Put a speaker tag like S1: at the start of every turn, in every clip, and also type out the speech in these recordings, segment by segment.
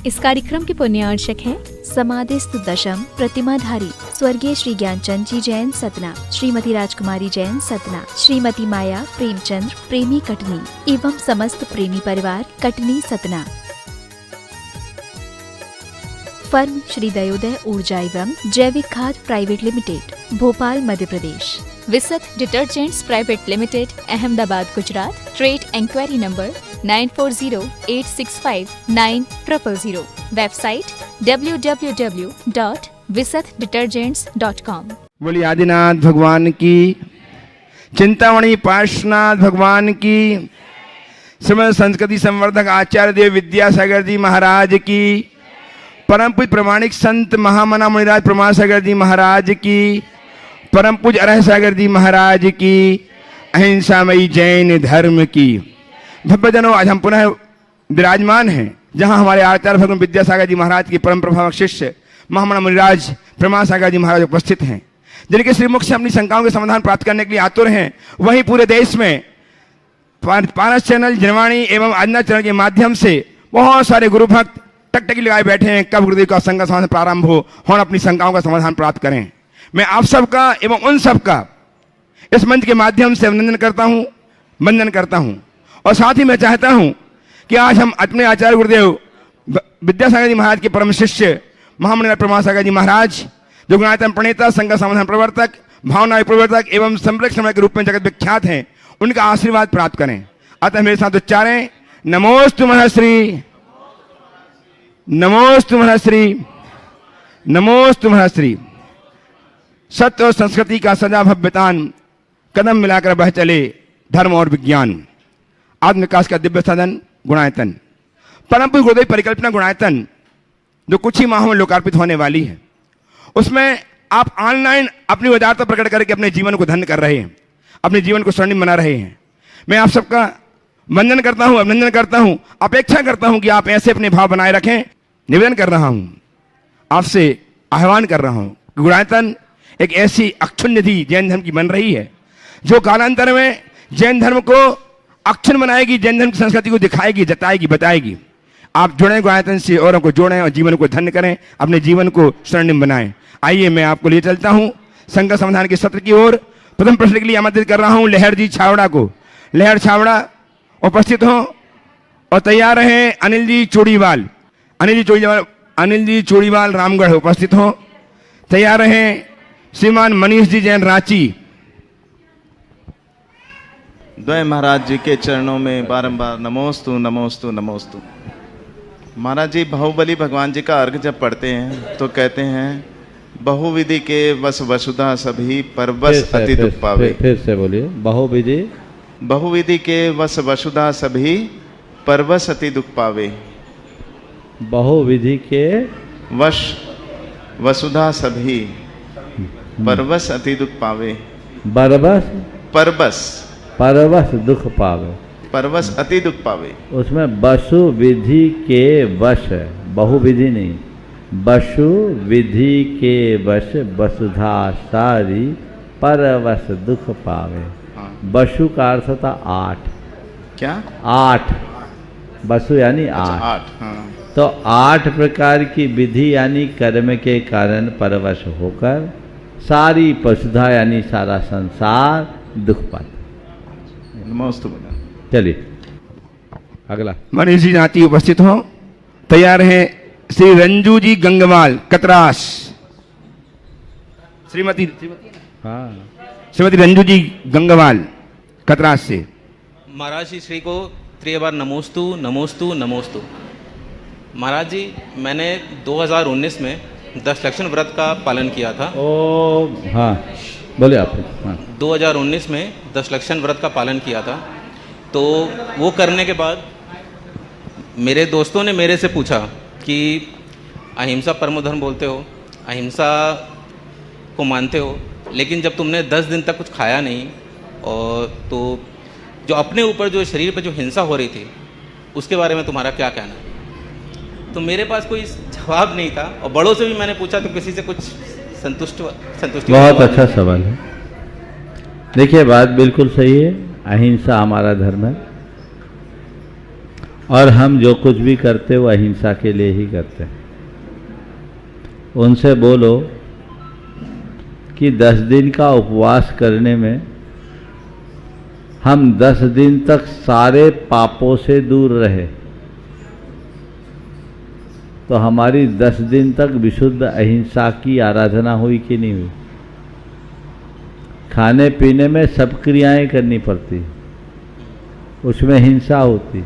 S1: इस कार्यक्रम के पुण्यार्चक हैं समाधिस्थ दशम प्रतिमाधारी स्वर्गीय श्री ज्ञानचंद जी जैन सतना, श्रीमती राजकुमारी जैन सतना, श्रीमती माया प्रेमचंद्र प्रेमी कटनी एवं समस्त प्रेमी परिवार कटनी सतना। फर्म श्री दयोदय ऊर्जा एवं जैविक खाद private limited, Bhopal Madhya Pradesh. Visat detergents private limited, Ahmedabad Gujarat. Trade inquiry number 9408659000। Website www.visatdetergents.com।
S2: बोलिए आदिनाथ भगवान की, चिंतामणि पार्श्वनाथ भगवान की, श्रीमद संस्कृति संवर्धक आचार्य देव विद्यासागर जी महाराज की, परम पूज्य प्रमाणिक संत महामना मुनिराज प्रमासागर जी महाराज की, परम पूज्य अरह सागर जी महाराज की, अहिंसामयी जैन धर्म की। भव्यजनों, आज हम पुनः विराजमान हैं जहां हमारे आचार्य भगवान विद्यासागर जी महाराज के परम प्रभावक शिष्य महामना मुनिराज प्रमासागर जी महाराज उपस्थित हैं, जिनके श्रीमुख से अपनी शंकाओं के समाधान प्राप्त करने के लिए आतुर हैं। वहीं पूरे देश में पारस चैनल, जनवाणी एवं आदिनाथ चैनल के माध्यम से बहुत सारे गुरु भक्त टकटकी लगाए बैठे हैं, कब गुरुदेव का संग समाधान प्रारंभ हो और अपनी शंकाओं का समाधान प्राप्त करें। मैं आप सबका एवं उन सबका इस मंच के माध्यम से अभिनंदन करता हूं, वंदन करता हूं, और साथ ही मैं चाहता हूं कि आज हम अपने आचार्य गुरुदेव विद्यासागर जी महाराज के परम शिष्य महामना प्रमासागर जी महाराज, जो गुणायतन प्रणेता, संघ समाधान प्रवर्तक, भावना प्रवर्तक एवं संरक्षण के रूप में जगत विख्यात हैं, उनका आशीर्वाद प्राप्त करें। अतः मेरे साथ उच्चारें, नमोस्तु महश्री, नमोस्तु महश्री, नमोस्तु महश्री। सत्य और संस्कृति का सदा भव्यतान, कदम मिलाकर बह चले धर्म और विज्ञान। आत्म विकास का दिव्य साधन गुणायतन, परम पूज्य गुरुदेव परिकल्पना गुणायतन, जो कुछ ही माहों में लोकार्पित होने वाली है, उसमें आप ऑनलाइन अपनी उदारता प्रकट करके अपने जीवन को धन्य कर रहे हैं, अपने जीवन को स्वर्णिम बना रहे हैं। मैं आप सबका वंदन करता हूं, अभिनंदन करता हूं, अपेक्षा करता हूं कि आप ऐसे अपने भाव बनाए रखें। निवेदन कर रहा हूं, आपसे आह्वान कर रहा हूं कि गुणायतन एक ऐसी अक्षुण्ण निधि जैन धर्म की बन रही है, जो कालांतर में जैन धर्म को अक्षुण्ण बनाएगी, जैन धर्म की संस्कृति को दिखाएगी, जताएगी, बताएगी। आप जुड़ें गुणायतन से, औरों को जोड़ें और जीवन को धन्य करें, अपने जीवन को स्वर्णिम बनाएं। आइए मैं आपको ले चलता हूं संघ समाधान के सत्र की ओर। प्रथम प्रश्न के लिए आमंत्रित कर रहा हूं लहर जी छावड़ा को। लहर छावड़ा उपस्थित हो और तैयार रहे। अनिल जी चूड़ीवाल, अनिल जी चूड़ीवाल रामगढ़ उपस्थित हो, तैयार रहे। श्रीमान मनीष जी जैन रांची।
S3: द्वय महाराज जी के चरणों में बारंबार नमोस्तु नमोस्तु नमोस्तु। महाराज जी बाहुबली भगवान जी का अर्घ जब पढ़ते हैं तो कहते हैं, बहुविधि के वश वसुधा सभी परवश अति दुख पावे।
S4: फिर से बोलिए।
S3: बहुविधि के वश वसुधा सभी परवश अति दुख पावे।
S4: बहुविधि के
S3: वश वसुधा सभी परवश अति दुख पावे। परवश दुख पावे, परवश अति दुख पावे।
S4: उसमें वसु विधि के वश, बहुविधि नहीं, वसु विधि के वश वसुधा सारी परवश दुख पावे। वसु का अर्थ था 8।
S3: क्या? 8।
S4: वसु यानी 8। तो 8 प्रकार की विधि यानी कर्म के कारण परवश होकर सारी वसुधा यानी सारा संसार दुख पाता।
S3: नमोस्तु।
S4: चलिए अगला।
S2: मनीष जी नाती उपस्थित हो, तैयार हैं। श्री रंजू जी गंगवाल कतरास। श्रीमती रंजू जी गंगवाल कतरास से।
S5: महाराज श्री को 3 बार नमोस्तु नमोस्तु नमोस्तु। महाराज जी, मैंने 2019 में 10 लक्षण व्रत का पालन किया था।
S4: ओ हाँ, बोले आप। हाँ।
S5: 2019 में 10 लक्षण व्रत का पालन किया था। तो वो करने के बाद मेरे दोस्तों ने मेरे से पूछा कि अहिंसा परमो धर्म बोलते हो, अहिंसा को मानते हो, लेकिन जब तुमने 10 दिन तक कुछ खाया नहीं, और तो जो अपने ऊपर जो शरीर पर जो हिंसा हो रही थी उसके बारे में तुम्हारा क्या कहना है? तो मेरे पास कोई जवाब नहीं था, और बड़ों से भी मैंने पूछा तो किसी से कुछ संतुष्टि।
S4: बहुत अच्छा सवाल है। देखिए, बात बिल्कुल सही है। अहिंसा हमारा धर्म है और हम जो कुछ भी करते वो अहिंसा के लिए ही करते हैं। उनसे बोलो कि 10 दिन का उपवास करने में हम 10 दिन तक सारे पापों से दूर रहे तो हमारी 10 दिन तक विशुद्ध अहिंसा की आराधना हुई कि नहीं हुई? खाने पीने में सब क्रियाएं करनी पड़ती, उसमें हिंसा होती।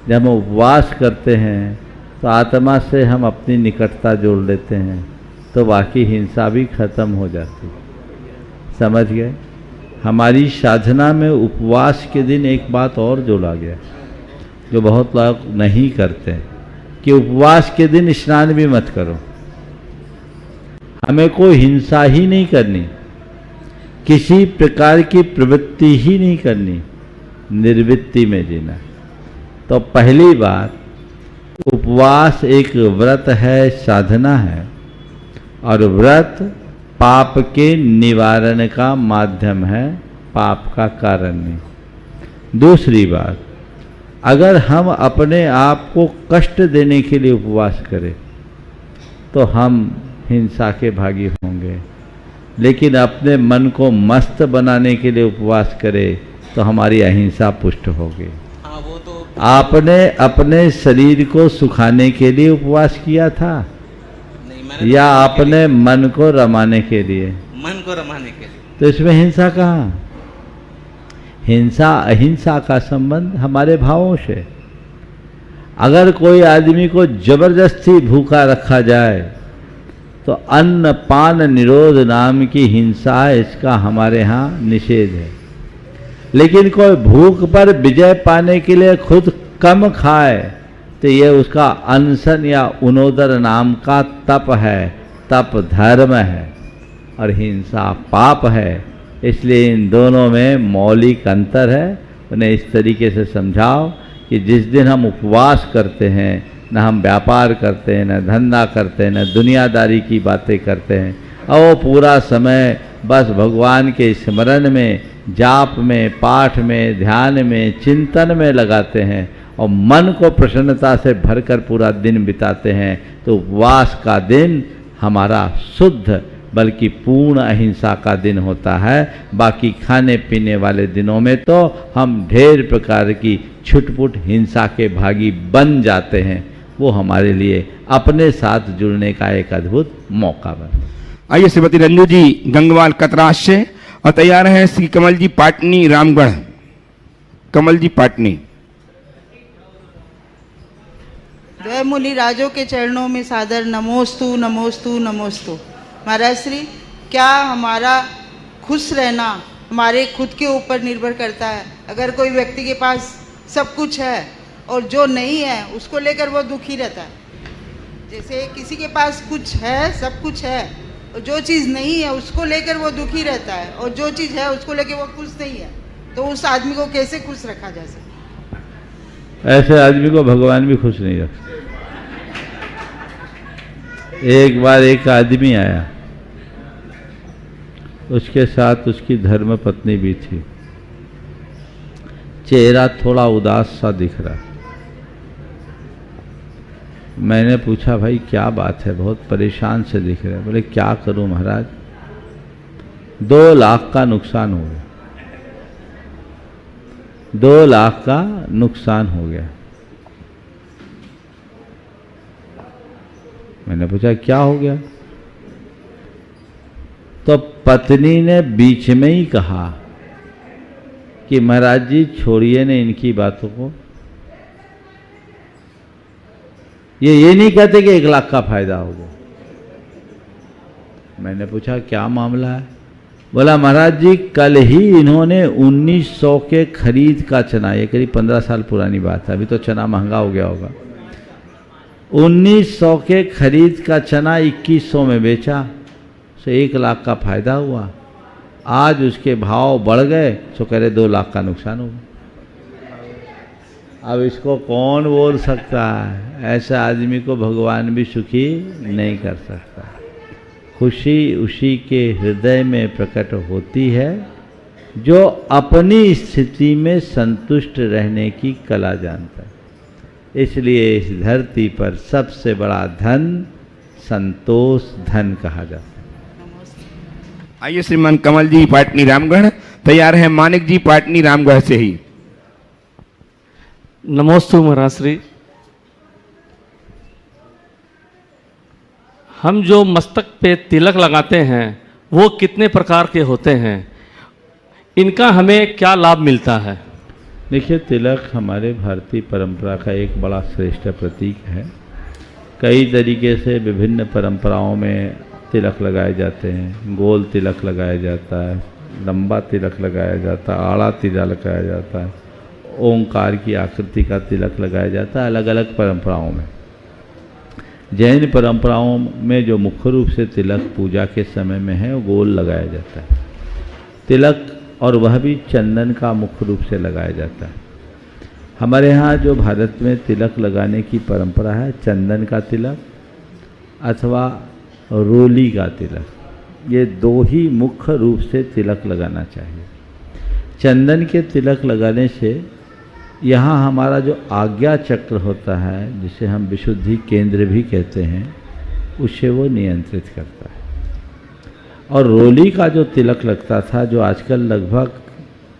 S4: जब हम उपवास करते हैं तो आत्मा से हम अपनी निकटता जोड़ लेते हैं तो बाकी हिंसा भी खत्म हो जाती। समझ गए? हमारी साधना में उपवास के दिन एक बात और जोड़ा गया जो बहुत लोग नहीं करते कि उपवास के दिन स्नान भी मत करो। हमें कोई हिंसा ही नहीं करनी, किसी प्रकार की प्रवृत्ति ही नहीं करनी, निर्वृत्ति में जीना। तो पहली बात, उपवास एक व्रत है, साधना है, और व्रत पाप के निवारण का माध्यम है, पाप का कारण नहीं। दूसरी बात, अगर हम अपने आप को कष्ट देने के लिए उपवास करें तो हम हिंसा के भागी होंगे, लेकिन अपने मन को मस्त बनाने के लिए उपवास करें तो हमारी अहिंसा पुष्ट होगी।
S5: हाँ, वो तो
S4: आपने अपने शरीर को सुखाने के लिए उपवास किया था
S5: नहीं, मैंने
S4: या आपने मन को रमाने के लिए?
S5: मन को रमाने के लिए।
S4: तो इसमें हिंसा कहाँ? हिंसा अहिंसा का संबंध हमारे भावों से। अगर कोई आदमी को जबरदस्ती भूखा रखा जाए तो अन्न पान निरोध नाम की हिंसा, इसका हमारे यहाँ निषेध है। लेकिन कोई भूख पर विजय पाने के लिए खुद कम खाए तो ये उसका अनशन या उनोदर नाम का तप है, तप धर्म है, और हिंसा पाप है। इसलिए इन दोनों में मौलिक अंतर है। उन्हें इस तरीके से समझाओ कि जिस दिन हम उपवास करते हैं, न हम व्यापार करते हैं, न धंधा करते हैं, न दुनियादारी की बातें करते हैं, और वो पूरा समय बस भगवान के स्मरण में, जाप में, पाठ में, ध्यान में, चिंतन में लगाते हैं और मन को प्रसन्नता से भरकर पूरा दिन बिताते हैं, तो उपवास का दिन हमारा शुद्ध बल्कि पूर्ण अहिंसा का दिन होता है। बाकी खाने पीने वाले दिनों में तो हम ढेर प्रकार की छुटपुट हिंसा के भागी बन जाते हैं। वो हमारे लिए अपने साथ जुड़ने का एक अद्भुत मौका बने।
S2: आइए श्रीमती रंजू जी गंगवाल कतराश से, और तैयार हैं श्री कमल जी पाटनी रामगढ़। कमल जी पाटनी।
S6: द्वय मुनि राजों के चरणों में सादर नमोस्तु नमोस्तु नमोस्तु। महाराज श्री, क्या हमारा खुश रहना हमारे खुद के ऊपर निर्भर करता है? अगर कोई व्यक्ति के पास सब कुछ है और जो नहीं है उसको लेकर वो दुखी रहता है, जैसे किसी के पास कुछ है, सब कुछ है, और जो चीज़ नहीं है उसको लेकर वो दुखी रहता है, और जो चीज़ है उसको लेकर वो खुश नहीं है, तो उस आदमी को कैसे खुश रखा जा सकता?
S4: ऐसे आदमी को भगवान भी खुश नहीं रखते। एक बार एक आदमी आया, उसके साथ उसकी धर्म पत्नी भी थी। चेहरा थोड़ा उदास सा दिख रहा। मैंने पूछा, भाई क्या बात है, बहुत परेशान से दिख रहे? बोले क्या करूं महाराज, 2 लाख का नुकसान हो गया। 2 लाख का नुकसान हो गया। मैंने पूछा क्या हो गया? तो पत्नी ने बीच में ही कहा कि महाराज जी छोड़िए ने इनकी बातों को, ये नहीं कहते कि 1 लाख का फायदा होगा। मैंने पूछा क्या मामला है? बोला महाराज जी कल ही इन्होंने 1900 के खरीद का चना, ये करीब 15 साल पुरानी बात है, अभी तो चना महंगा हो गया होगा, 1900 के खरीद का चना 2100 में बेचा, तो 1 लाख का फायदा हुआ। आज उसके भाव बढ़ गए तो कह रहे 2 लाख का नुकसान हुआ। अब इसको कौन बोल सकता है? ऐसा आदमी को भगवान भी सुखी नहीं कर सकता। खुशी उसी के हृदय में प्रकट होती है जो अपनी स्थिति में संतुष्ट रहने की कला जानता है। इसलिए इस धरती पर सबसे बड़ा धन संतोष धन कहा जाता है।
S2: आइए श्रीमान कमल जी पाटनी रामगढ़ तैयार हैं, मानिक जी पाटनी रामगढ़ से ही।
S7: नमोस्तु महाराज श्री। हम जो मस्तक पे तिलक लगाते हैं वो कितने प्रकार के होते हैं, इनका हमें क्या लाभ मिलता है?
S4: देखिए, तिलक हमारे भारतीय परंपरा का एक बड़ा श्रेष्ठ प्रतीक है। कई तरीके से विभिन्न परंपराओं में तिलक लगाए जाते हैं। गोल तिलक लगाया जाता है, लंबा तिलक लगाया जाता है, आड़ा तिलक लगाया जाता है, ओंकार की आकृति का तिलक लगाया जाता है, अलग अलग परंपराओं में। जैन परंपराओं में जो मुख्य रूप से तिलक पूजा के समय में है वो गोल लगाया जाता है तिलक, और वह भी चंदन का मुख्य रूप से लगाया जाता है। हमारे यहाँ जो भारत में तिलक लगाने की परंपरा है, चंदन का तिलक अथवा रोली का तिलक, ये दो ही मुख्य रूप से तिलक लगाना चाहिए। चंदन के तिलक लगाने से यहाँ हमारा जो आज्ञा चक्र होता है, जिसे हम विशुद्धि केंद्र भी कहते हैं, उसे वो नियंत्रित करता है। और रोली का जो तिलक लगता था, जो आजकल लगभग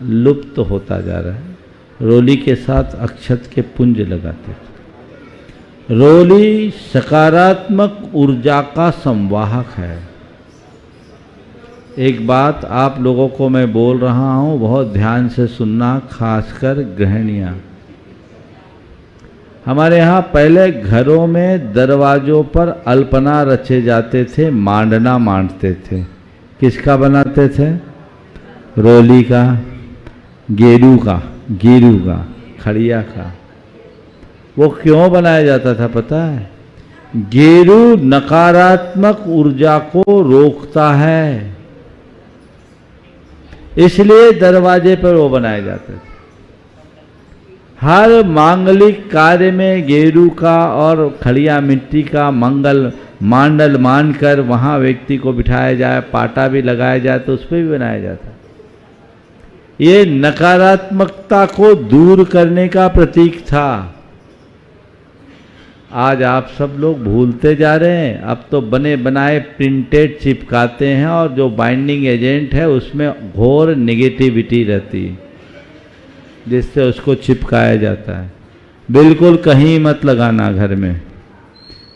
S4: लुप्त होता जा रहा है, रोली के साथ अक्षत के पुंज लगाते थे। रोली सकारात्मक ऊर्जा का संवाहक है। एक बात आप लोगों को मैं बोल रहा हूँ, बहुत ध्यान से सुनना, खासकर गृहिणियाँ। हमारे यहाँ पहले घरों में दरवाजों पर अल्पना रचे जाते थे, मांडना मांडते थे। किसका बनाते थे? रोली का, गेरू का, गिरू का, खड़िया का। वो क्यों बनाया जाता था पता है? गेरू नकारात्मक ऊर्जा को रोकता है, इसलिए दरवाजे पर वो बनाए जाते थे। हर मांगलिक कार्य में गेरू का और खड़िया मिट्टी का मंगल मांडल मानकर वहाँ व्यक्ति को बिठाया जाए, पाटा भी लगाया जाए तो उस पर भी बनाया जाता। ये नकारात्मकता को दूर करने का प्रतीक था। आज आप सब लोग भूलते जा रहे हैं। अब तो बने बनाए प्रिंटेड चिपकाते हैं, और जो बाइंडिंग एजेंट है उसमें घोर नेगेटिविटी रहती है, जिससे उसको चिपकाया जाता है। बिल्कुल कहीं मत लगाना घर में।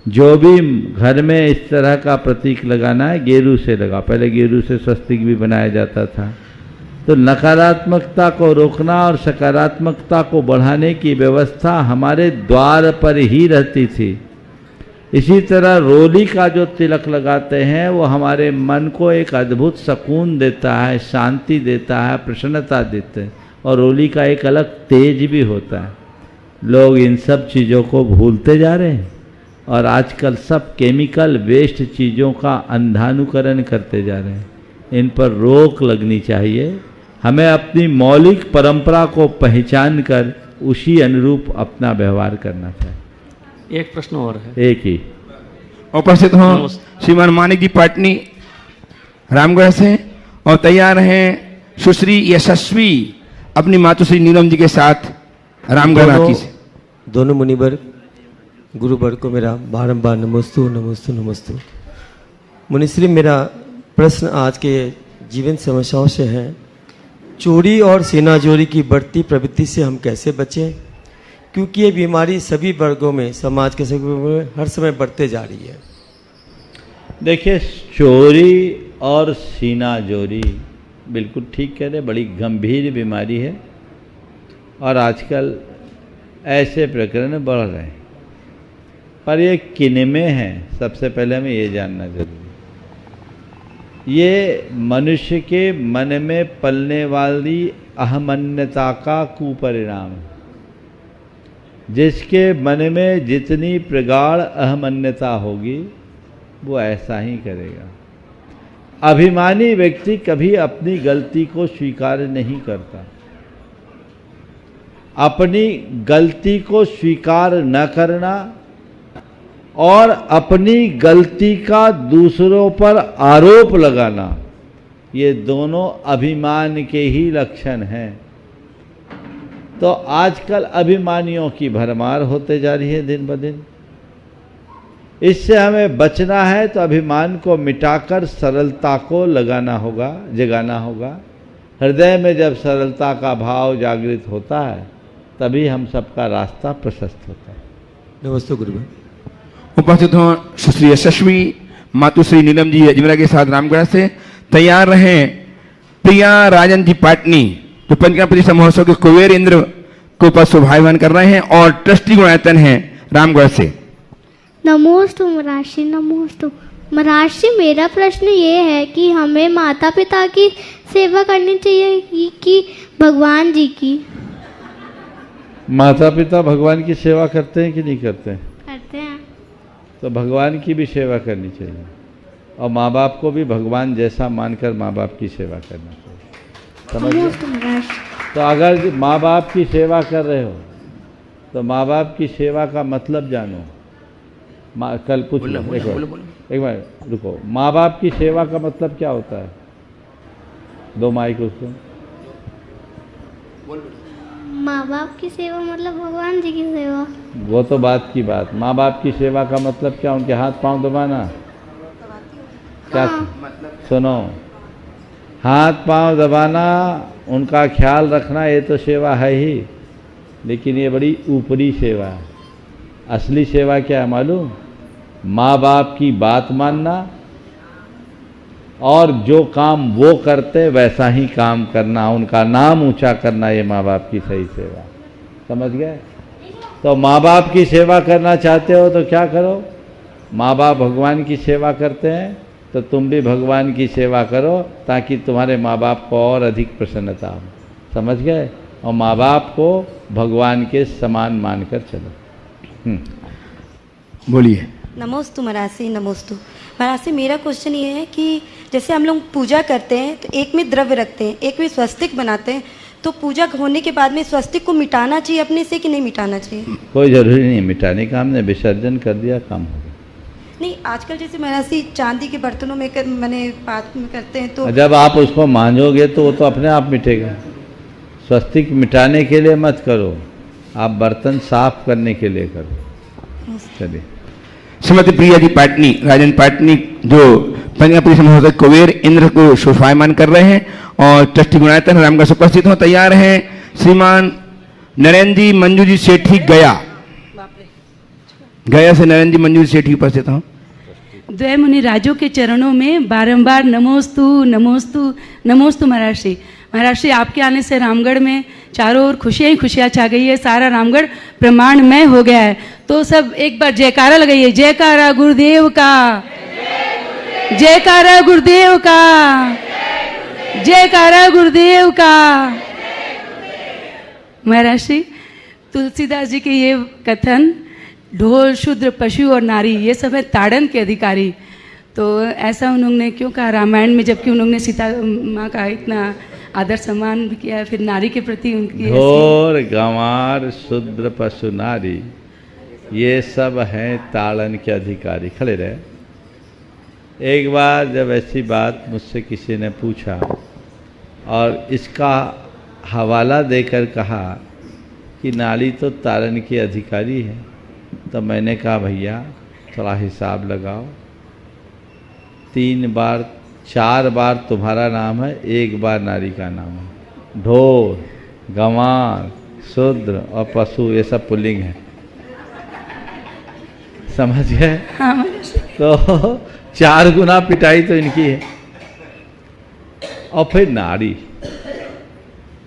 S4: जो भी घर में इस तरह का प्रतीक लगाना है, गेरू से लगा। पहले गेरू से स्वस्तिक भी बनाया जाता था। तो नकारात्मकता को रोकना और सकारात्मकता को बढ़ाने की व्यवस्था हमारे द्वार पर ही रहती थी। इसी तरह रोली का जो तिलक लगाते हैं वो हमारे मन को एक अद्भुत सुकून देता है, शांति देता है, प्रसन्नता देते हैं, और रोली का एक अलग तेज भी होता है। लोग इन सब चीज़ों को भूलते जा रहे हैं और आजकल सब केमिकल वेस्ट चीज़ों का अंधानुकरण करते जा रहे हैं। इन पर रोक लगनी चाहिए। हमें अपनी मौलिक परंपरा को पहचान कर उसी अनुरूप अपना व्यवहार करना चाहिए।
S7: एक प्रश्न और है।
S4: एक ही
S2: उपस्थित हों श्रीमान मानिक जी पाटनी रामगढ़ से, और तैयार हैं सुश्री यशस्वी अपनी मातुश्री नीलम जी के साथ रामगढ़ रांची से।
S8: दोनों मुनिवर गुरुवर को मेरा बारंबार नमोस्तु नमोस्तु नमोस्तु। मुनिश्री, मेरा प्रश्न आज के जीवन समस्याओं से है। चोरी और सेनाजोरी की बढ़ती प्रवृत्ति से हम कैसे बचें, क्योंकि ये बीमारी सभी वर्गों में, समाज के सभी वर्गों में हर समय बढ़ते जा रही है।
S4: देखिए, चोरी और सीनाजोरी बिल्कुल ठीक कह रहे, बड़ी गंभीर बीमारी है और आजकल ऐसे प्रकरण बढ़ रहे हैं। पर ये किनमें है, सबसे पहले हमें ये जानना जरूरी। ये मनुष्य के मन में पलने वाली अहमन्यता का कुपरिणाम है। जिसके मन में जितनी प्रगाढ़ अहमन्यता होगी वो ऐसा ही करेगा। अभिमानी व्यक्ति कभी अपनी गलती को स्वीकार नहीं करता। अपनी गलती को स्वीकार न करना और अपनी गलती का दूसरों पर आरोप लगाना, ये दोनों अभिमान के ही लक्षण हैं। तो आजकल अभिमानियों की भरमार होते जा रही है दिन ब दिन। इससे हमें बचना है तो अभिमान को मिटाकर सरलता को लगाना होगा, जगाना होगा। हृदय में जब सरलता का भाव जागृत होता है तभी हम सबका रास्ता प्रशस्त होता है।
S8: नमस्ते गुरुदेव।
S2: उपस्थित हों सुश्री यशस्वी मातुश्री नीलम जी अजमेरा के साथ रामगढ़ से। तैयार रहें प्रिया राजन जी पाटनी जो पंचगणपति महोत्सव के कुबेर इंद्र को ऊपर शोभायमान कर रहे हैं और ट्रस्टी गुणायतन हैं रामगढ़ से।
S9: नमोस्तु महर्षि, नमोस्तु महर्षि। मेरा प्रश्न ये है कि हमें माता पिता की सेवा करनी चाहिए कि भगवान जी की?
S4: माता पिता भगवान की सेवा करते हैं कि नहीं करते हैं?
S9: करते हैं।
S4: तो भगवान की भी सेवा करनी चाहिए और माँ बाप को भी भगवान जैसा मानकर माँ बाप की सेवा करना चाहिए। समझ गए? तो अगर माँ बाप की सेवा कर रहे हो तो माँ बाप की सेवा का मतलब जानो। कल पूछ लो, एक बार रुको। माँ बाप की सेवा का मतलब क्या होता है? दो माइक उसको।
S9: माँ बाप की सेवा मतलब भगवान जी की सेवा।
S4: वो तो बात की बात। माँ बाप की सेवा का मतलब क्या? उनके हाथ पांव दबाना। क्या सुनो, हाथ पांव दबाना, उनका ख्याल रखना, ये तो सेवा है ही, लेकिन ये बड़ी ऊपरी सेवा है। असली सेवा क्या है मालूम? माँ बाप की बात मानना और जो काम वो करते वैसा ही काम करना, उनका नाम ऊंचा करना, ये माँ बाप की सही सेवा। समझ गए? तो माँ बाप की सेवा करना चाहते हो तो क्या करो? माँ बाप भगवान की सेवा करते हैं तो तुम भी भगवान की सेवा करो ताकि तुम्हारे माँ बाप को और अधिक प्रसन्नता हो। समझ गए? और माँ बाप को भगवान के समान मानकर चलो।
S2: बोलिए।
S10: नमोस्तु महर्षि, नमोस्तु महर्षि। मेरा क्वेश्चन ये है कि जैसे हम लोग पूजा करते हैं तो एक में द्रव्य रखते हैं, एक में स्वस्तिक बनाते हैं, तो पूजा होने के बाद में स्वस्तिक को मिटाना चाहिए अपने से कि नहीं मिटाना चाहिए?
S4: कोई जरूरी नहीं मिटाने का, हमने विसर्जन कर दिया, काम हो गया।
S10: नहीं, आजकल जैसे महर्षि चांदी के बर्तनों में मैंने पात में करते हैं तो
S4: जब आप उसको मांझोगे तो वो तो अपने आप मिटेगा। स्वस्तिक मिटाने के लिए मत करो, आप बर्तन साफ करने के लिए करो। चलिए।
S2: श्रीमती प्रिया जी पाटनी, राजन पाटनी जो पंचगणपति महोत्सव कुबेर इंद्र को शोभायमान कर रहे हैं और ट्रस्टी गुणायतन रामगढ़ से उपस्थित हो। तैयार हैं श्रीमान नरेंद्र जी मंजू जी सेठी गया। गया से नरेंद्र जी मंजू जी सेठी उपस्थित हो।
S11: द्वय मुनि राजों के चरणों में बारंबार नमोस्तु नमोस्तु नमोस्तु महर्षि। महर्षि, आपके आने से रामगढ़ में चारों ओर खुशियाँ ही खुशियाँ छा गई है, सारा रामगढ़ ब्रह्मांडमय हो गया है। तो सब एक बार जयकारा लगाइए। जयकारा गुरुदेव का, जयकारा गुरुदेव का, जयकारा गुरुदेव का। महर्षि, तुलसीदास जी के ये कथन, ढोल शूद्र पशु और नारी ये सब है ताड़न के अधिकारी, तो ऐसा उन्होंने क्यों कहा रामायण में, जबकि उन्होंने सीता माँ का इतना आदर सम्मान भी किया है, फिर नारी के प्रति उनकी
S4: ढोर गंवार शूद्र पशु नारी ये सब हैं ताड़न के अधिकारी। खड़े रहे। एक बार जब ऐसी बात मुझसे किसी ने पूछा और इसका हवाला देकर कहा कि नारी तो ताड़न की अधिकारी है, तो मैंने कहा भैया थोड़ा हिसाब लगाओ, 3 बार 4 बार तुम्हारा नाम है, 1 बार नारी का नाम है। ढोर गंवार शूद्र और पशु ये सब पुल्लिंग है। समझ गए?
S11: हाँ।
S4: तो 4 गुना पिटाई तो इनकी है। और फिर नारी,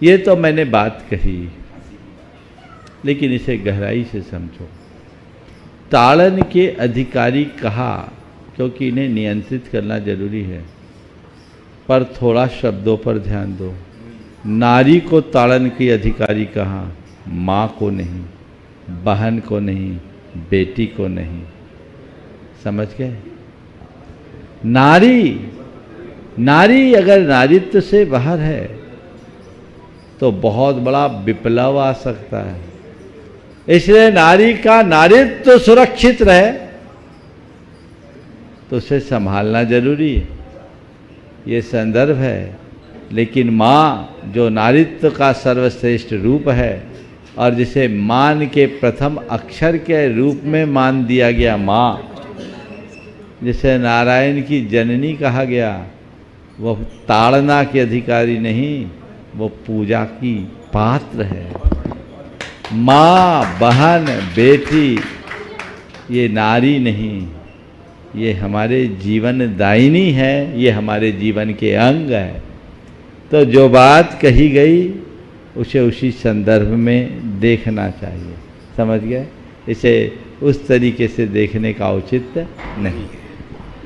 S4: ये तो मैंने बात कही, लेकिन इसे गहराई से समझो। ताड़न के अधिकारी कहा क्योंकि इन्हें नियंत्रित करना जरूरी है, पर थोड़ा शब्दों पर ध्यान दो। नारी को ताड़न की अधिकारी कहा, माँ को नहीं, बहन को नहीं, बेटी को नहीं। समझ गए? नारी अगर नारित्व से बाहर है तो बहुत बड़ा विप्लव आ सकता है। इसलिए नारी का नारित्व सुरक्षित रहे तो उसे संभालना जरूरी है, ये संदर्भ है। लेकिन माँ जो नारित्व का सर्वश्रेष्ठ रूप है और जिसे मान के प्रथम अक्षर के रूप में मान दिया गया माँ, जिसे नारायण की जननी कहा गया, वह ताड़ना के अधिकारी नहीं, वो पूजा की पात्र है। माँ, बहन, बेटी ये नारी नहीं, ये हमारे जीवन दायिनी है, ये हमारे जीवन के अंग है। तो जो बात कही गई उसे उसी संदर्भ में देखना चाहिए, समझ गए? इसे उस तरीके से देखने का औचित्य नहीं है।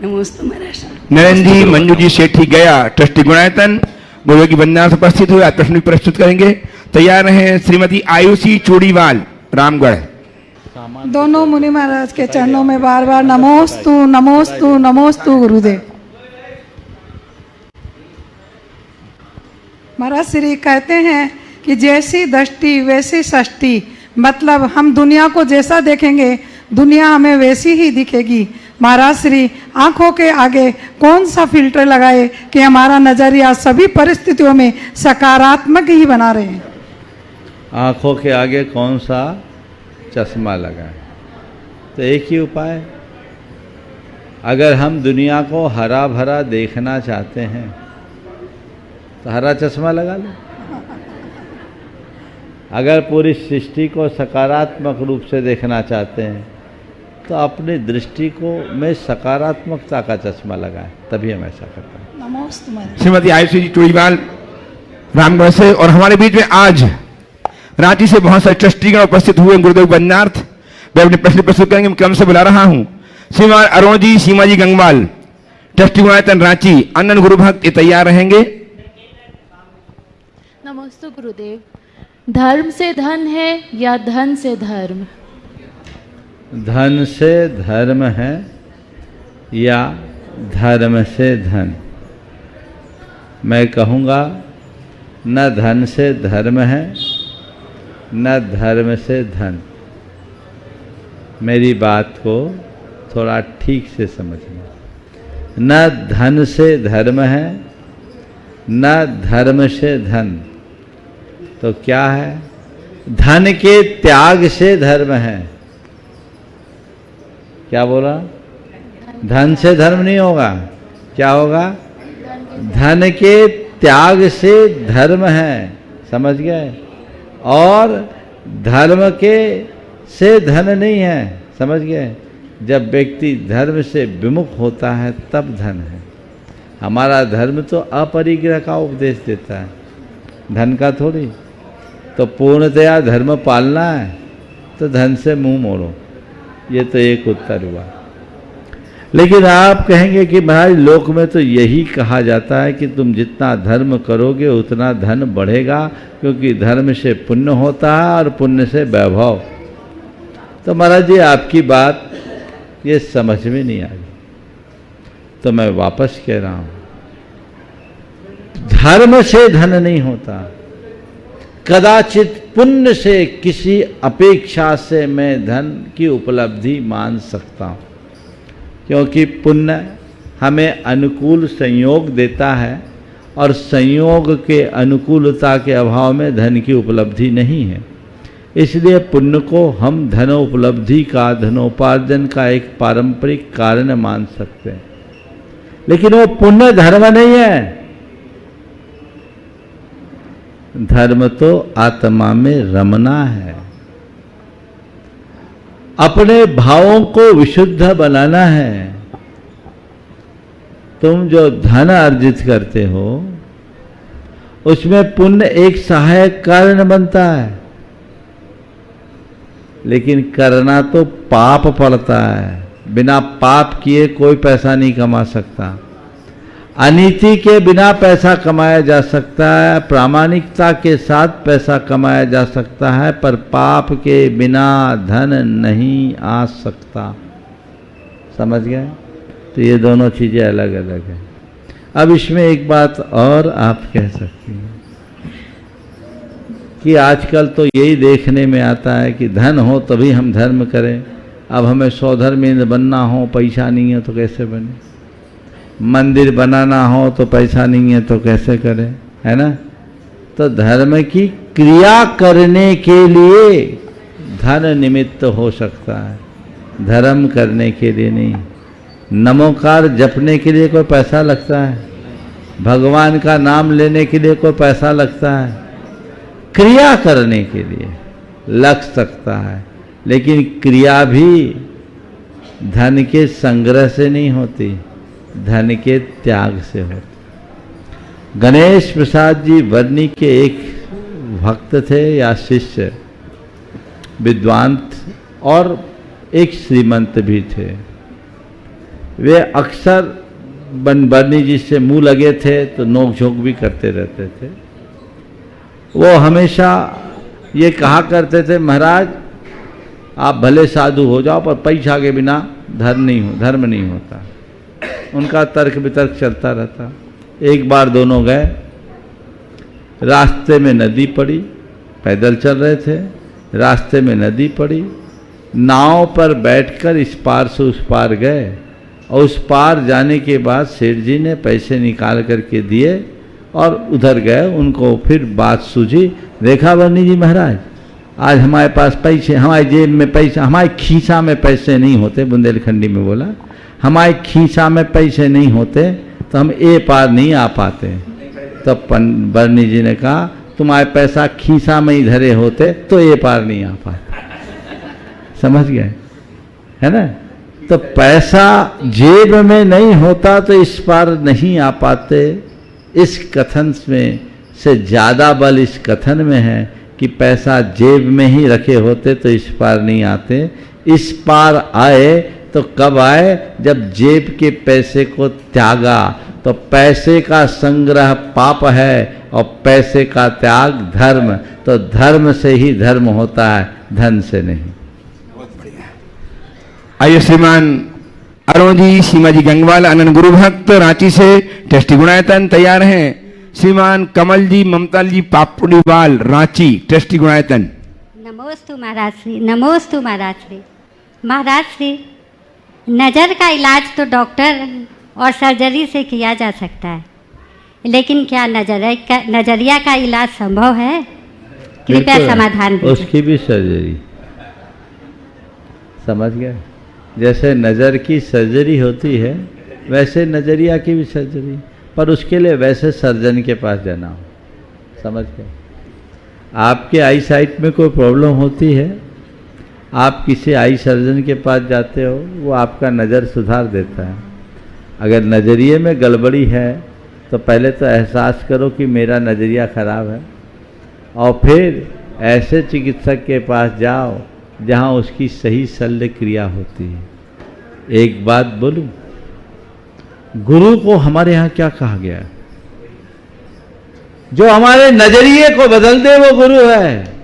S11: नमस्ते महाराज।
S2: नरेंद्र जी, मंजू जी, सेठी गया, ट्रस्टी गुणायतन गुरु की वंदना से उपस्थित हुए, आज प्रश्न भी प्रस्तुत करेंगे। तैयार हैं श्रीमती आयुषी चूड़ीवाल, रामगढ़।
S12: दोनों मुनि महाराज के चरणों में बार बार नमोस्तु नमोस्तु नमोस्तु गुरुदेव। महाराज श्री कहते हैं कि जैसी दृष्टि वैसी सृष्टि, मतलब हम दुनिया को जैसा देखेंगे दुनिया हमें वैसी ही दिखेगी। महाराज श्री आंखों के आगे कौन सा फिल्टर लगाए कि हमारा नजरिया सभी परिस्थितियों में सकारात्मक ही बना रहे?
S4: आंखों के आगे कौन सा चश्मा लगाए? तो एक ही उपाय, अगर हम दुनिया को हरा भरा देखना चाहते हैं तो हरा चश्मा लगा लो। अगर पूरी सृष्टि को सकारात्मक रूप से देखना चाहते हैं तो अपनी दृष्टि को में सकारात्मकता का चश्मा लगाएं, तभी हम ऐसा करते हैं।
S12: नमस्ते।
S2: श्रीमती आयुषी जी चूड़ीवाल, रामगढ़ से। और हमारे बीच में आज रांची से बहुत सारे ट्रस्टीगण उपस्थित हुए गुरुदेव वंदनार्थ। वे अपने प्रश्न प्रस्तुत करेंगे। मैं क्रम से बुला रहा हूँ श्रीमान अरुण जी, सीमा जी गंगवाल, ट्रस्टी गुणायतन रांची, अनंत गुरु भक्त, ये तैयार रहेंगे।
S13: नमस्ते गुरुदेव। धर्म से धन है या धन से धर्म?
S4: धन से धर्म है या धर्म से धन? मैं कहूँगा न धन से धर्म है न धर्म से धन। मेरी बात को थोड़ा ठीक से समझना। न धन से धर्म है न धर्म से धन, तो क्या है? धन के त्याग से धर्म है। क्या बोला? धन से धर्म नहीं होगा, क्या होगा? धन के त्याग से धर्म है, समझ गए? और धर्म के से धन नहीं है, समझ गए? जब व्यक्ति धर्म से विमुख होता है तब धन है। हमारा धर्म तो अपरिग्रह का उपदेश देता है, धन का थोड़ी। तो पूर्णतया धर्म पालना है तो धन से मुंह मोड़ो, ये तो एक उत्तर हुआ। लेकिन आप कहेंगे कि महाराज लोक में तो यही कहा जाता है कि तुम जितना धर्म करोगे उतना धन बढ़ेगा, क्योंकि धर्म से पुण्य होता है और पुण्य से वैभव। तो महाराज जी आपकी बात ये समझ में नहीं आई, तो मैं वापस कह रहा हूँ, धर्म से धन नहीं होता। कदाचित पुण्य से किसी अपेक्षा से मैं धन की उपलब्धि मान सकता हूँ, क्योंकि पुण्य हमें अनुकूल संयोग देता है और संयोग के अनुकूलता के अभाव में धन की उपलब्धि नहीं है। इसलिए पुण्य को हम धनोपलब्धि का, धनोपार्जन का एक पारंपरिक कारण मान सकते हैं, लेकिन वो पुण्य धर्म नहीं है। धर्म तो आत्मा में रमना है, अपने भावों को विशुद्ध बनाना है। तुम जो धन अर्जित करते हो उसमें पुण्य एक सहायक कारण बनता है, लेकिन करना तो पाप पड़ता है। बिना पाप किए कोई पैसा नहीं कमा सकता। अनीति के बिना पैसा कमाया जा सकता है, प्रामाणिकता के साथ पैसा कमाया जा सकता है, पर पाप के बिना धन नहीं आ सकता। समझ गए? तो ये दोनों चीज़ें अलग अलग हैं। अब इसमें एक बात और आप कह सकती हैं कि आजकल तो यही देखने में आता है कि धन हो तभी हम धर्म करें। अब हमें स्वधर्मेंद्र बनना हो, पैसा नहीं है तो कैसे बने? मंदिर बनाना हो तो पैसा नहीं है तो कैसे करें, है ना? तो धर्म की क्रिया करने के लिए धन निमित्त हो सकता है, धर्म करने के लिए नहीं। नमोकार जपने के लिए कोई पैसा लगता है, भगवान का नाम लेने के लिए कोई पैसा लगता है, क्रिया करने के लिए लग सकता है, लेकिन क्रिया भी धन के संग्रह से नहीं होती, धन के त्याग से होती। गणेश प्रसाद जी वर्णी के एक भक्त थे या शिष्य, विद्वान और एक श्रीमंत भी थे। वे अक्सर बर्नी जी से मुंह लगे थे तो नोक-झोंक भी करते रहते थे। वो हमेशा ये कहा करते थे, महाराज आप भले साधु हो जाओ पर पैसा के बिना धर्म नहीं होता। उनका तर्क वितर्क चलता रहता। एक बार दोनों गए, रास्ते में नदी पड़ी, पैदल चल रहे थे, रास्ते में नदी पड़ी, नाव पर बैठकर इस पार से उस पार गए और उस पार जाने के बाद सेठ जी ने पैसे निकाल करके दिए और उधर गए। उनको फिर बात सूझी, देखा बर्नी जी महाराज आज हमारे पास पैसे, हमारी जेब में पैसा, हमारे खीसा में पैसे नहीं होते, बुंदेलखंडी में बोला, हमारे खीसा में पैसे नहीं होते तो हम ए पार नहीं आ पाते। तब बर्नी जी ने कहा तुम्हारे पैसा खीसा में ही धरे होते तो ए पार नहीं आ पाते। समझ गए है ना? तो पैसा जेब में नहीं होता तो इस पार नहीं आ पाते। इस कथन में से ज्यादा बल इस कथन में है कि पैसा जेब में ही रखे होते तो इस पार नहीं आते। इस पार आए तो कब आए? जब जेब के पैसे को त्यागा। तो पैसे का संग्रह पाप है और पैसे का त्याग धर्म। तो धर्म से ही धर्म होता है, धन से नहीं।
S2: आइए श्रीमान अरुण जी, सीमा जी गंगवाल, अनंत गुरु भक्त रांची से ट्रस्टी गुणायतन तैयार हैं। श्रीमान कमल जी ममताल जी पापड़ीवाल रांची ट्रस्टी गुणायतन।
S14: नमोस्तु महाराज श्री, नमोस्तु महाराज श्री। महाराज श्री, नज़र का इलाज तो डॉक्टर और सर्जरी से किया जा सकता है, लेकिन क्या नजरिया का इलाज संभव है? कृपया समाधान दीजिए।
S4: उसकी भी सर्जरी, समझ गए? जैसे नज़र की सर्जरी होती है वैसे नज़रिया की भी सर्जरी, पर उसके लिए वैसे सर्जन के पास जाना हो। समझ गए? आपके आई साइट में कोई प्रॉब्लम होती है, आप किसी आई सर्जन के पास जाते हो, वो आपका नज़र सुधार देता है। अगर नज़रिए में गड़बड़ी है तो पहले तो एहसास करो कि मेरा नज़रिया खराब है, और फिर ऐसे चिकित्सक के पास जाओ जहाँ उसकी सही शल्य क्रिया होती है। एक बात बोलूं, गुरु को हमारे यहाँ क्या कहा गया है? जो हमारे नजरिए को बदल दे वो गुरु है।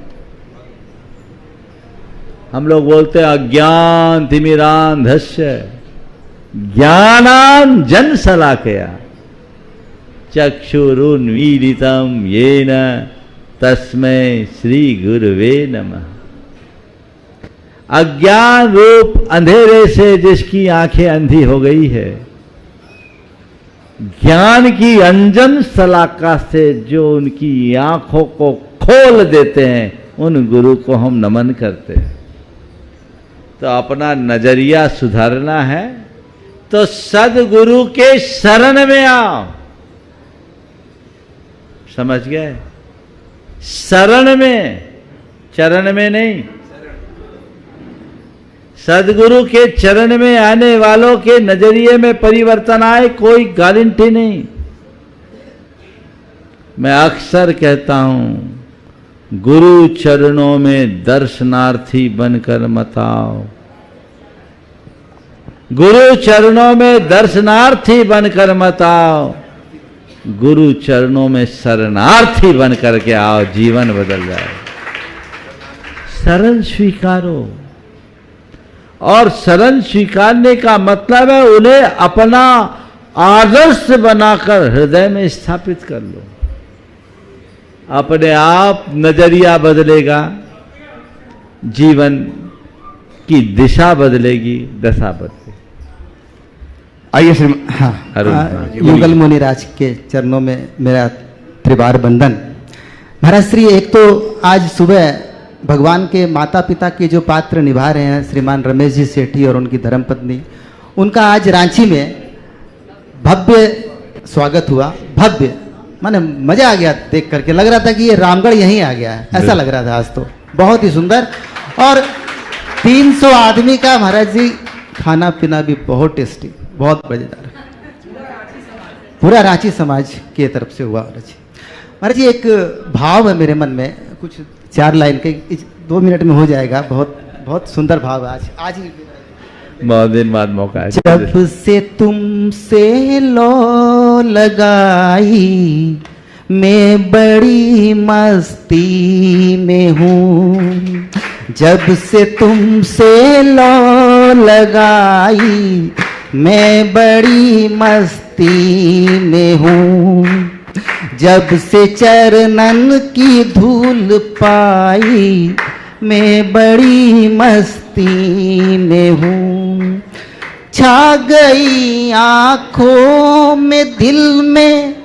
S4: हम लोग बोलते हैं अज्ञान तिमिरांधस्य ज्ञानांजन शलाकया चक्षुरुन्मीलितं येन तस्मै श्री गुरुवे नमः। अज्ञान रूप अंधेरे से जिसकी आंखें अंधी हो गई है, ज्ञान की अंजन शलाका से जो उनकी आंखों को खोल देते हैं, उन गुरु को हम नमन करते हैं। तो अपना नजरिया सुधारना है तो सदगुरु के शरण में आओ। समझ गए? शरण में, चरण में नहीं। सदगुरु के चरण में आने वालों के नजरिए में परिवर्तन आए, कोई गारंटी नहीं। मैं अक्सर कहता हूं, गुरु चरणों में दर्शनार्थी बनकर मत आओ। गुरु चरणों में दर्शनार्थी बनकर मत आओ, गुरु चरणों में शरणार्थी बनकर के आओ, जीवन बदल जाए। शरण स्वीकारो, और शरण स्वीकारने का मतलब है उन्हें अपना आदर्श बनाकर हृदय में स्थापित कर लो। अपने आप नजरिया बदलेगा, जीवन की दिशा बदलेगी, दशा बदलेगी।
S2: आइए श्री
S15: युगल मुनिराज के चरणों में मेरा त्रिवार बंदन। महाराज श्री, एक तो आज सुबह भगवान के माता पिता के जो पात्र निभा रहे हैं श्रीमान रमेश जी सेठी और उनकी धर्मपत्नी, उनका आज रांची में भव्य स्वागत हुआ। भव्य माने मजा आ गया देख करके, लग रहा था कि ये रामगढ़ यहीं आ गया है, ऐसा लग रहा था आज तो। बहुत ही सुंदर, और 300 आदमी का महाराज जी खाना पीना भी बहुत टेस्टी, बहुत मजेदार, पूरा रांची समाज की तरफ से हुआ। महाराज जी एक भाव है मेरे मन में, कुछ 4 लाइन के, 2 मिनट में हो जाएगा। बहुत बहुत सुंदर भाव है आज ही
S4: बहुत दिन बाद मौका है।
S15: जब से तुमसे लो लगाई मैं बड़ी मस्ती में हूँ, जब से तुमसे लो लगाई मैं बड़ी मस्ती में हूँ, जब से चरणन की धूल पाई मैं बड़ी मस्ती में हूँ, छा गई आँखों में दिल में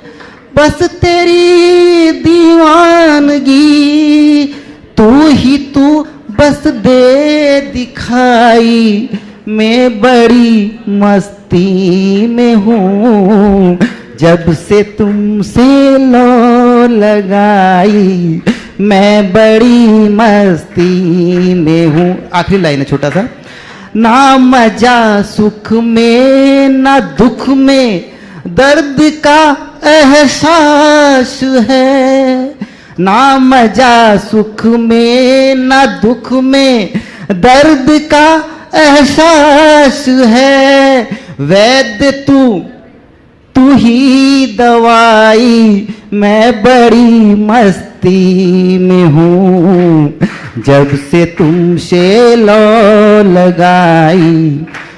S15: बस तेरी दीवानगी, तू ही तू बस दे दिखाई मैं बड़ी मस्ती में हूँ, जब से तुमसे लो लगाई मैं बड़ी मस्ती में हूँ। आखिरी लाइन है छोटा सा, ना मजा सुख में ना दुख में दर्द का एहसास है, ना मजा सुख में ना दुख में दर्द का एहसास है, वैद्य तू ही दवाई मैं बड़ी मस्ती में हूँ, जब से तुमसे लो लगाई।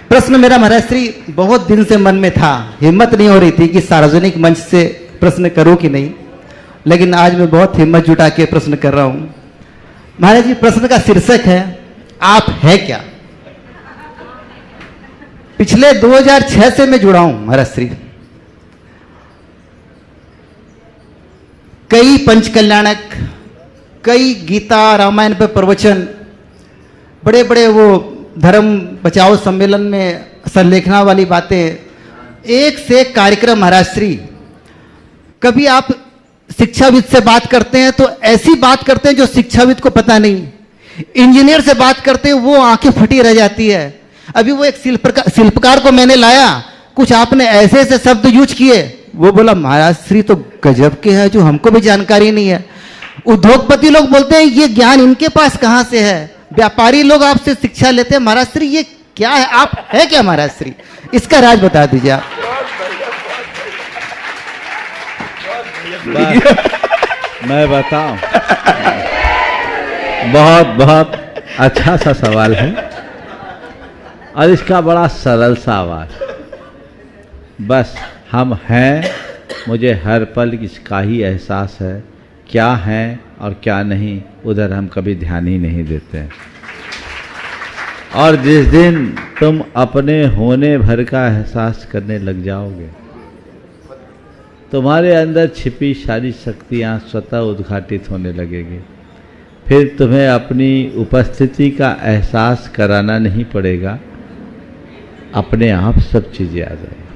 S15: प्रश्न मेरा महाराज श्री बहुत दिन से मन में था, हिम्मत नहीं हो रही थी कि सार्वजनिक मंच से प्रश्न करूं कि नहीं, लेकिन आज मैं बहुत हिम्मत जुटा के प्रश्न कर रहा हूं। महाराज जी प्रश्न का शीर्षक है आप है क्या। पिछले 2006 से मैं जुड़ा हूं महाराज श्री, कई पंचकल्याणक, कई गीता रामायण पे प्रवचन, बड़े बड़े वो धर्म बचाओ सम्मेलन में संलेखना वाली बातें, एक से एक कार्यक्रम महाराज श्री। कभी आप शिक्षाविद से बात करते हैं तो ऐसी बात करते हैं जो शिक्षाविद को पता नहीं, इंजीनियर से बात करते हैं वो आंखें फटी रह जाती है। अभी वो एक शिल्पकार को मैंने लाया, कुछ आपने ऐसे ऐसे शब्द यूज किए, वो बोला महाराज श्री तो गजब के है जो हमको भी जानकारी नहीं है। उद्योगपति लोग बोलते हैं ये ज्ञान इनके पास कहां से है, व्यापारी लोग आपसे शिक्षा लेते हैं, महाराज श्री ये क्या है, आप है क्या महाराज श्री, इसका राज बता दीजिए आप।
S4: मैं बताऊं, बहुत बहुत अच्छा सा सवाल है और इसका बड़ा सरल सा आवाज, बस हम हैं, मुझे हर पल इसका ही एहसास है, क्या है और क्या नहीं उधर हम कभी ध्यान ही नहीं देते हैं। और जिस दिन तुम अपने होने भर का एहसास करने लग जाओगे, तुम्हारे अंदर छिपी सारी शक्तियाँ स्वतः उद्घाटित होने लगेगी, फिर तुम्हें अपनी उपस्थिति का एहसास कराना नहीं पड़ेगा, अपने आप सब चीज़ें आ जाएगी।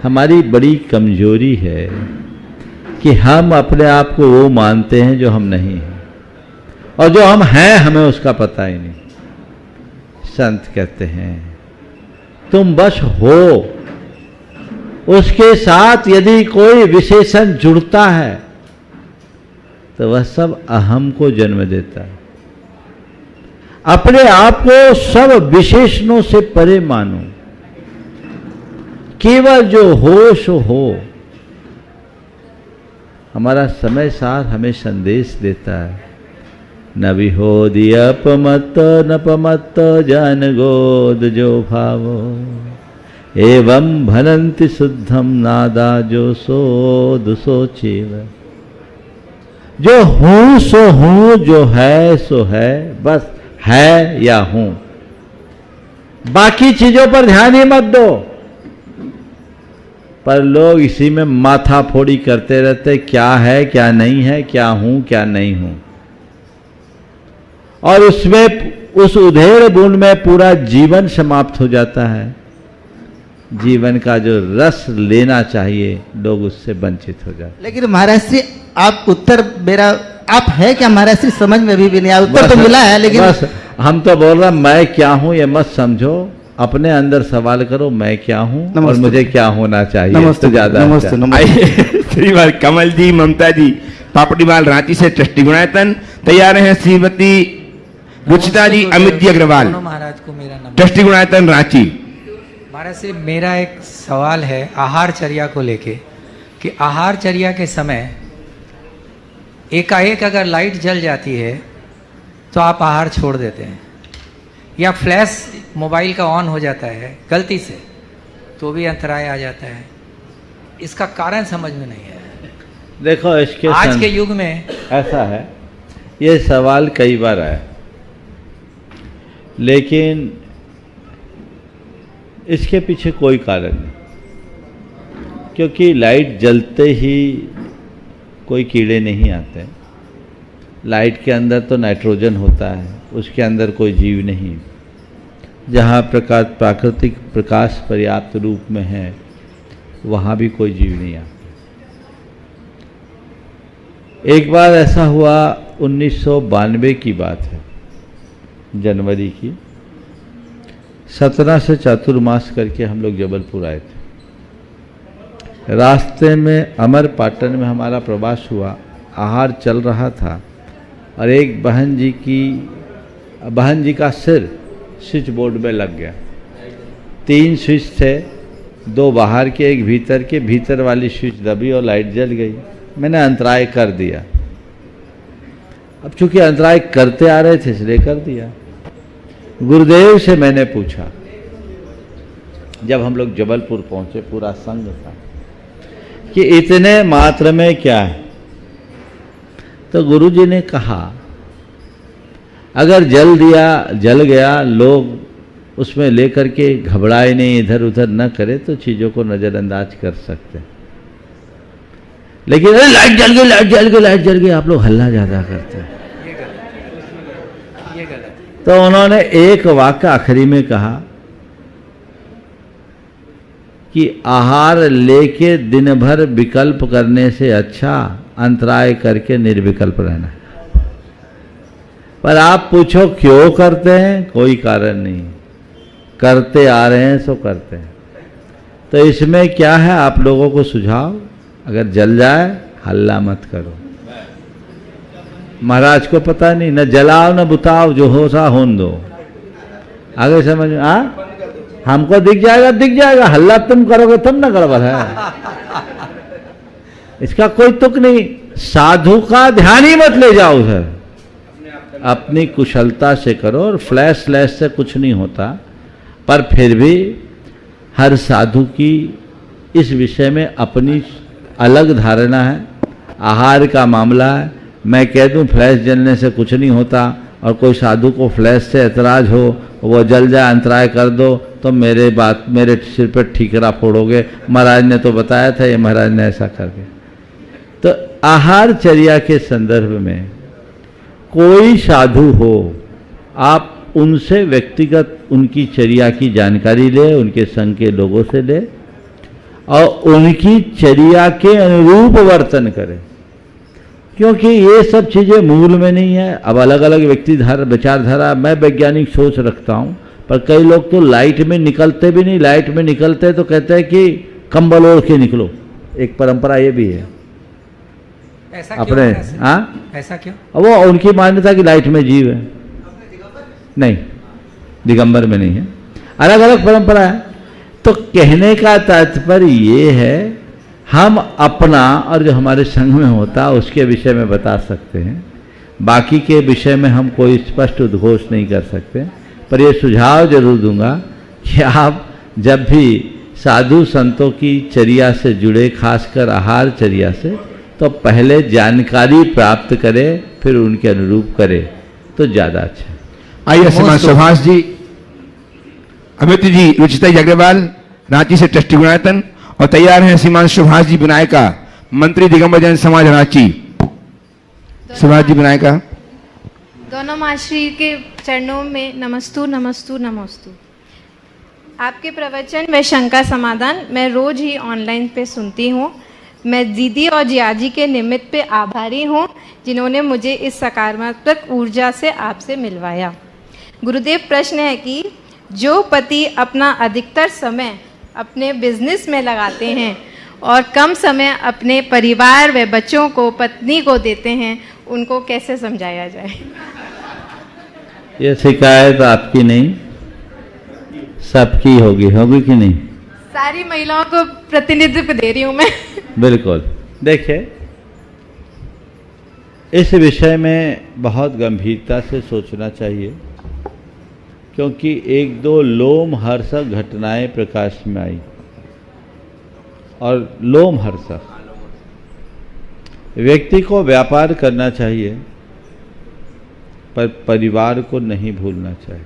S4: हमारी बड़ी कमजोरी है कि हम अपने आप को वो मानते हैं जो हम नहीं हैं, और जो हम हैं हमें उसका पता ही नहीं। संत कहते हैं तुम बस हो, उसके साथ यदि कोई विशेषण जुड़ता है तो वह सब अहम को जन्म देता है। अपने आप को सब विशेषणों से परे मानो, केवल जो हो सो हो। हमारा समय सार हमें संदेश देता है, न विहोदि अपमत नपमत जन गोद जो भावो, एवं भनंति शुद्धम नादा जो सोद सोचेव। जो हूं सो हूं, जो है सो है, बस है या हूं, बाकी चीजों पर ध्यान ही मत दो। पर लोग इसी में माथा फोड़ी करते रहते, क्या है क्या नहीं है, क्या हूं क्या नहीं हूं, और उसमें उस उधेड़ बूंद में पूरा जीवन समाप्त हो जाता है। जीवन का जो रस लेना चाहिए लोग उससे वंचित हो जाते।
S15: लेकिन महाराज श्री आप उत्तर मेरा आप है क्या महाराज श्री, समझ में अभी भी नहीं आया। उत्तर तो मिला है लेकिन
S4: बस हम तो बोल रहे हैं मैं क्या हूं ये मत समझो, अपने अंदर सवाल करो मैं क्या हूं और मुझे क्या होना चाहिए।
S2: नमस्ते,
S4: ज्यादा
S2: नमस्ते, नमस्ते। श्रीमान कमल जी, ममता जी, पापड़ीवाल रांची से ट्रस्टी गुणायतन तैयार हैं। श्रीमती रुचिता जी, अमित जी अग्रवाल,
S16: महाराज को मेरा नमस्कार।
S2: ट्रस्टी गुणायतन रांची।
S16: महाराज से मेरा एक सवाल है आहारचर्या को लेके कि आहारचर्या के समय एकाएक अगर लाइट जल जाती है तो आप आहार छोड़ देते हैं, या फ्लैश मोबाइल का ऑन हो जाता है गलती से तो भी अंतराय आ जाता है। इसका कारण समझ में नहीं है।
S4: देखो इसके
S16: आज के युग में
S4: ऐसा है, ये सवाल कई बार आया, लेकिन इसके पीछे कोई कारण नहीं, क्योंकि लाइट जलते ही कोई कीड़े नहीं आते। लाइट के अंदर तो नाइट्रोजन होता है, उसके अंदर कोई जीव नहीं। जहाँ प्रकाश प्राकृतिक प्रकाश पर्याप्त रूप में है वहाँ भी कोई जीव नहीं आता। एक बार ऐसा हुआ, 1992 की बात है, जनवरी की, सतना से चातुर्मास करके हम लोग जबलपुर आए थे। रास्ते में अमरपाटन में हमारा प्रवास हुआ, आहार चल रहा था और एक बहन जी का सिर स्विच बोर्ड में लग गया। 3 स्विच थे, 2 बाहर के, एक भीतर के। भीतर वाली स्विच दबी और लाइट जल गई। मैंने अंतराय कर दिया। अब चूंकि अंतराय करते आ रहे थे इसलिए कर दिया। गुरुदेव से मैंने पूछा, जब हम लोग जबलपुर पहुंचे, पूरा संघ था, कि इतने मात्र में क्या है। तो गुरुजी ने कहा अगर जल गया, लोग उसमें लेकर के घबराए नहीं, इधर उधर न करे तो चीज़ों को नज़रअंदाज कर सकते। लेकिन अरे लाइट जल गई, आप लोग हल्ला ज़्यादा करते हैं। तो उन्होंने एक वाक्य आखिरी में कहा कि आहार लेके दिन भर विकल्प करने से अच्छा अंतराय करके निर्विकल्प रहना है। पर आप पूछो क्यों करते हैं, कोई कारण नहीं, करते आ रहे हैं सो करते हैं। तो इसमें क्या है, आप लोगों को सुझाव, अगर जल जाए हल्ला मत करो। महाराज को पता नहीं, न जलाओ न बुताओ, जो हो सा होन दो। आगे समझ में हमको दिख जाएगा, हल्ला तुम करोगे तब न गड़बड़ है। इसका कोई तुक नहीं। साधु का ध्यान ही मत ले जाओ उधर, अपनी कुशलता से करो। और फ्लैश से कुछ नहीं होता, पर फिर भी हर साधु की इस विषय में अपनी अलग धारणा है। आहार का मामला है, मैं कह दूं फ्लैश जलने से कुछ नहीं होता और कोई साधु को फ्लैश से एतराज हो, वो जल जाए अंतराय कर दो, तो मेरे सिर पर ठीकरा फोड़ोगे। महाराज ने तो बताया था, ये महाराज ने ऐसा कर दिया। तो आहारचर्या के संदर्भ में कोई साधु हो, आप उनसे व्यक्तिगत उनकी चर्या की जानकारी ले, उनके संघ के लोगों से ले और उनकी चर्या के अनुरूप वर्तन करें, क्योंकि ये सब चीज़ें मूल में नहीं है। अब अलग अलग विचारधारा, मैं वैज्ञानिक सोच रखता हूँ, पर कई लोग तो लाइट में निकलते भी नहीं। लाइट में निकलते तो कहते हैं कि कंबल ओढ़ के निकलो, एक परंपरा ये भी है
S16: ऐसा
S4: अपने।
S16: हाँ, ऐसा क्यों?
S4: वो उनकी मान्यता कि लाइट में जीव है, नहीं दिगंबर में नहीं है, अलग अलग परंपरा है। तो कहने का तात्पर्य ये है, हम अपना और जो हमारे संघ में होता है उसके विषय में बता सकते हैं, बाकी के विषय में हम कोई स्पष्ट उद्घोष नहीं कर सकते। पर ये सुझाव जरूर दूंगा कि आप जब भी साधु संतों की चर्या से जुड़े, खासकर आहार चर्या से, तो पहले जानकारी प्राप्त करें, फिर उनके अनुरूप करें तो ज़्यादा अच्छा।
S2: आइए श्रीमान सुभाष जी, अमित जी, रुचिता जी अग्रवाल रांची से ट्रस्टी गुणायतन, और तैयार हैं श्रीमान सुभाष जी विनायका, मंत्री दिगंबर जैन समाज रांची। सुभाष जी विनायका।
S17: दोनों माश्री के चरणों में नमस्तु नमस्तु नमस्तु। आपके प्रवचन व शंका समाधान मैं रोज ही ऑनलाइन पे सुनती हूँ। मैं दीदी और जियाजी के निमित्त पे आभारी हूँ जिन्होंने मुझे इस सकारात्मक ऊर्जा से आपसे मिलवाया। गुरुदेव, प्रश्न है कि जो पति अपना अधिकतर समय अपने बिजनेस में लगाते हैं और कम समय अपने परिवार व बच्चों को, पत्नी को देते हैं, उनको कैसे समझाया जाए?
S4: ये शिकायत आपकी नहीं, सबकी होगी कि नहीं?
S17: सारी महिलाओं को प्रतिनिधित्व दे रही हूँ मैं।
S4: बिल्कुल। देखिए, इस विषय में बहुत गंभीरता से सोचना चाहिए, क्योंकि एक दो लोमहर्षक घटनाएं प्रकाश में आई। और लोमहर्षक, व्यक्ति को व्यापार करना चाहिए पर परिवार को नहीं भूलना चाहिए।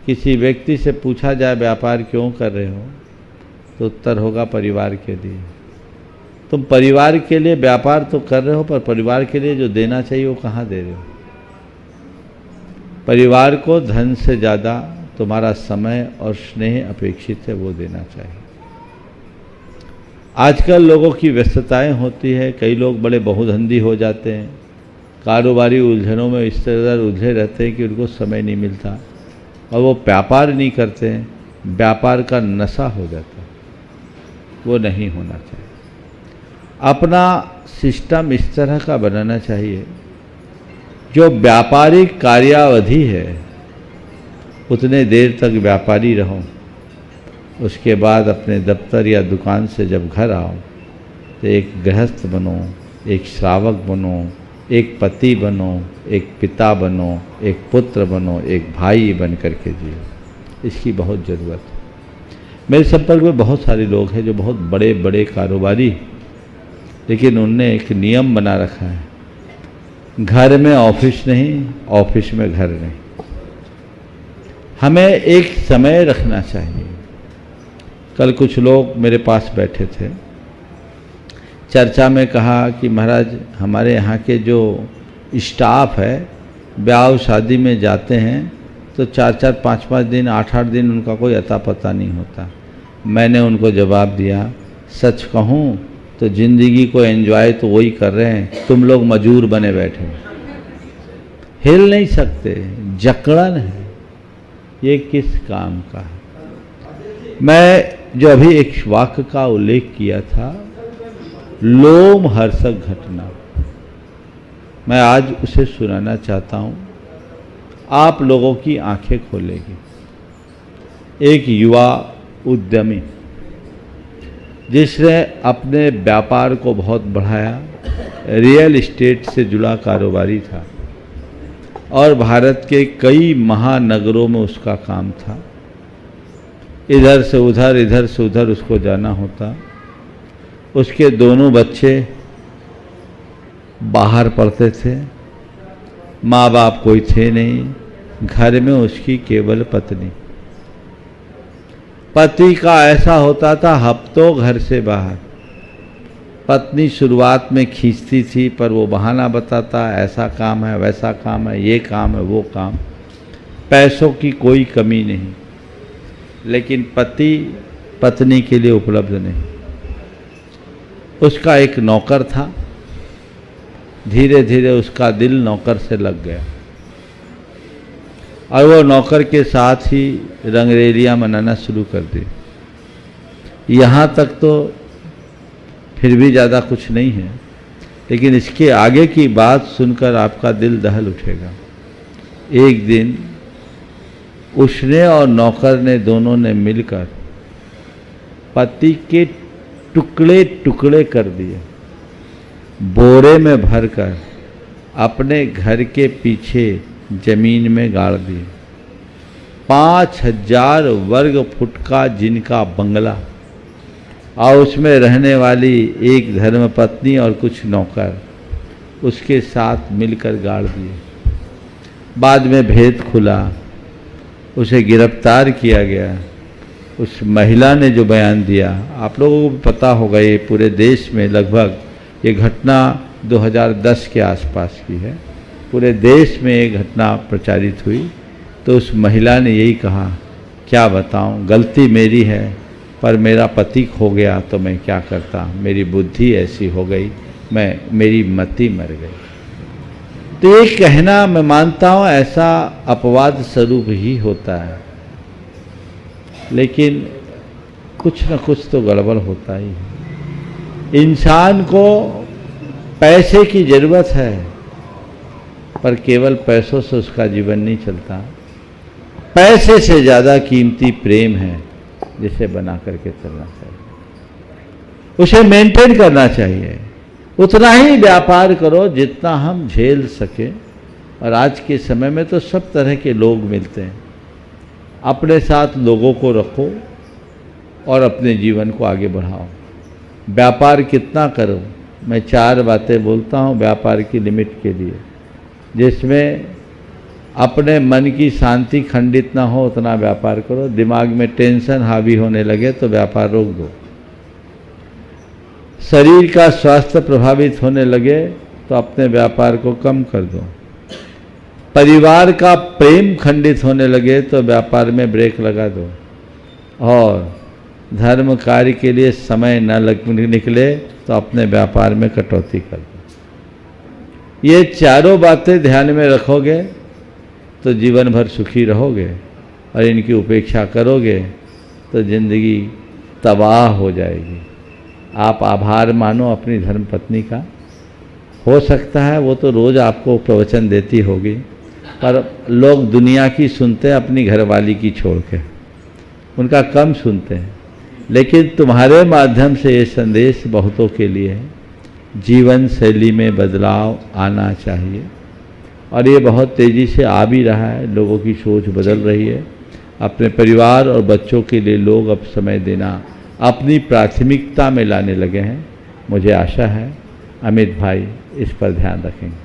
S4: किसी व्यक्ति से पूछा जाए व्यापार क्यों कर रहे हो, तो उत्तर होगा परिवार के लिए। तुम परिवार के लिए व्यापार तो कर रहे हो, पर परिवार के लिए जो देना चाहिए वो कहाँ दे रहे हो? परिवार को धन से ज़्यादा तुम्हारा समय और स्नेह अपेक्षित है, वो देना चाहिए। आजकल लोगों की व्यस्तताएं होती है, कई लोग बड़े बहुधंधी हो जाते हैं, कारोबारी उलझनों में इस तरह उलझे रहते हैं कि उनको समय नहीं मिलता, और वो व्यापार नहीं करते हैं, व्यापार का नशा हो जाता है। वो नहीं होना चाहिए। अपना सिस्टम इस तरह का बनाना चाहिए, जो व्यापारिक कार्यावधि है उतने देर तक व्यापारी रहो, उसके बाद अपने दफ्तर या दुकान से जब घर आओ तो एक गृहस्थ बनो, एक श्रावक बनो, एक पति बनो, एक पिता बनो, एक पुत्र बनो, एक भाई बन करके जियो। इसकी बहुत ज़रूरत है। मेरे संपर्क में बहुत सारे लोग हैं जो बहुत बड़े बड़े कारोबारी, लेकिन उनने एक नियम बना रखा है, घर में ऑफिस नहीं, ऑफिस में घर नहीं। हमें एक समय रखना चाहिए। कल कुछ लोग मेरे पास बैठे थे, चर्चा में कहा कि महाराज हमारे यहाँ के जो स्टाफ है ब्याह शादी में जाते हैं तो 4-4, 5-5 दिन, 8-8 दिन उनका कोई अता पता नहीं होता। मैंने उनको जवाब दिया, सच कहूँ तो ज़िंदगी को एंजॉय तो वही कर रहे हैं, तुम लोग मजूर बने बैठे, हिल नहीं सकते, जकड़न है। ये किस काम का है? मैं जो अभी एक वाक्य का उल्लेख किया था, लोमहर्षक घटना, मैं आज उसे सुनाना चाहता हूँ, आप लोगों की आंखें खोलेगी। एक युवा उद्यमी जिसने अपने व्यापार को बहुत बढ़ाया, रियल एस्टेट से जुड़ा कारोबारी था और भारत के कई महानगरों में उसका काम था। इधर से उधर, इधर से उधर उसको जाना होता। उसके दोनों बच्चे बाहर पढ़ते थे, माँ बाप कोई थे नहीं, घर में उसकी केवल पत्नी। पति का ऐसा होता था हफ्तों घर से बाहर। पत्नी शुरुआत में खींचती थी, पर वो बहाना बताता, ऐसा काम है, वैसा काम है, ये काम है, वो काम। पैसों की कोई कमी नहीं, लेकिन पति पत्नी के लिए उपलब्ध नहीं। उसका एक नौकर था, धीरे धीरे उसका दिल नौकर से लग गया और वो नौकर के साथ ही रंगरेलियां मनाना शुरू कर दी। यहाँ तक तो फिर भी ज़्यादा कुछ नहीं है, लेकिन इसके आगे की बात सुनकर आपका दिल दहल उठेगा। एक दिन उसने और नौकर ने दोनों ने मिलकर पति के टुकड़े टुकड़े कर दिए, बोरे में भरकर अपने घर के पीछे जमीन में गाड़ दिए। 5000 वर्ग फुट का जिनका बंगला और उसमें रहने वाली एक धर्मपत्नी और कुछ नौकर उसके साथ मिलकर गाड़ दिए। बाद में भेद खुला, उसे गिरफ्तार किया गया, उस महिला ने जो बयान दिया, आप लोगों को भी पता होगा, ये पूरे देश में लगभग ये घटना 2010 के आसपास की है, पूरे देश में ये घटना प्रचारित हुई। तो उस महिला ने यही कहा, क्या बताऊं, गलती मेरी है, पर मेरा पति खो गया तो मैं क्या करता, मेरी बुद्धि ऐसी हो गई, मेरी मति मर गई। तो ये कहना मैं मानता हूँ ऐसा अपवाद स्वरूप ही होता है, लेकिन कुछ न कुछ तो गड़बड़ होता ही है। इंसान को पैसे की ज़रूरत है, पर केवल पैसों से उसका जीवन नहीं चलता। पैसे से ज़्यादा कीमती प्रेम है, जिसे बना करके चलना चाहिए, उसे मेंटेन करना चाहिए। उतना ही व्यापार करो जितना हम झेल सके। और आज के समय में तो सब तरह के लोग मिलते हैं। अपने साथ लोगों को रखो और अपने जीवन को आगे बढ़ाओ। व्यापार कितना करो, मैं 4 बातें बोलता हूँ व्यापार की लिमिट के लिए, जिसमें अपने मन की शांति खंडित ना हो उतना व्यापार करो। दिमाग में टेंशन हावी होने लगे तो व्यापार रोक दो। शरीर का स्वास्थ्य प्रभावित होने लगे तो अपने व्यापार को कम कर दो। परिवार का प्रेम खंडित होने लगे तो व्यापार में ब्रेक लगा दो। और धर्म कार्य के लिए समय न निकले तो अपने व्यापार में कटौती कर दो। ये चारों बातें ध्यान में रखोगे तो जीवन भर सुखी रहोगे, और इनकी उपेक्षा करोगे तो जिंदगी तबाह हो जाएगी। आप आभार मानो अपनी धर्म पत्नी का। हो सकता है वो तो रोज़ आपको प्रवचन देती होगी, पर लोग दुनिया की सुनते हैं अपनी घरवाली की छोड़ के, उनका कम सुनते हैं। लेकिन तुम्हारे माध्यम से ये संदेश बहुतों के लिए है, जीवन शैली में बदलाव आना चाहिए। और ये बहुत तेज़ी से आ भी रहा है, लोगों की सोच बदल रही है। अपने परिवार और बच्चों के लिए लोग अब समय देना अपनी प्राथमिकता में लाने लगे हैं। मुझे आशा है अमित भाई इस पर ध्यान रखेंगे।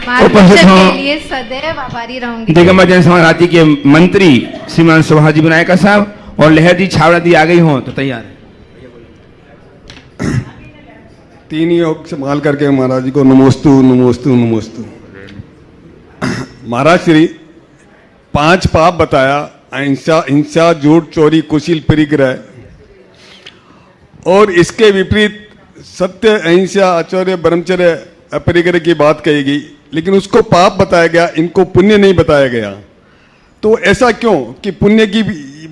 S17: मार्गदर्शन के लिए सदैव आभारी रहूंगी।
S2: दिगंबर जन समाज राज्य के मंत्री श्रीमान सुभाष जी विनायका साहब और लहर जी छावड़ा दी आ गई हों तो तैयार है।
S18: 3 योग संभाल करके महाराज जी को नमोस्तु नमोस्तु नमोस्तु। महाराज श्री 5 पाप बताया, अहिंसा, हिंसा, झूठ, चोरी, कुशील, परिग्रह, और इसके विपरीत सत्य, अहिंसा, आचर्य, ब्रह्मचर्य, अपरिग्रह की बात कही गई, लेकिन उसको पाप बताया गया, इनको पुण्य नहीं बताया गया। तो ऐसा क्यों कि पुण्य की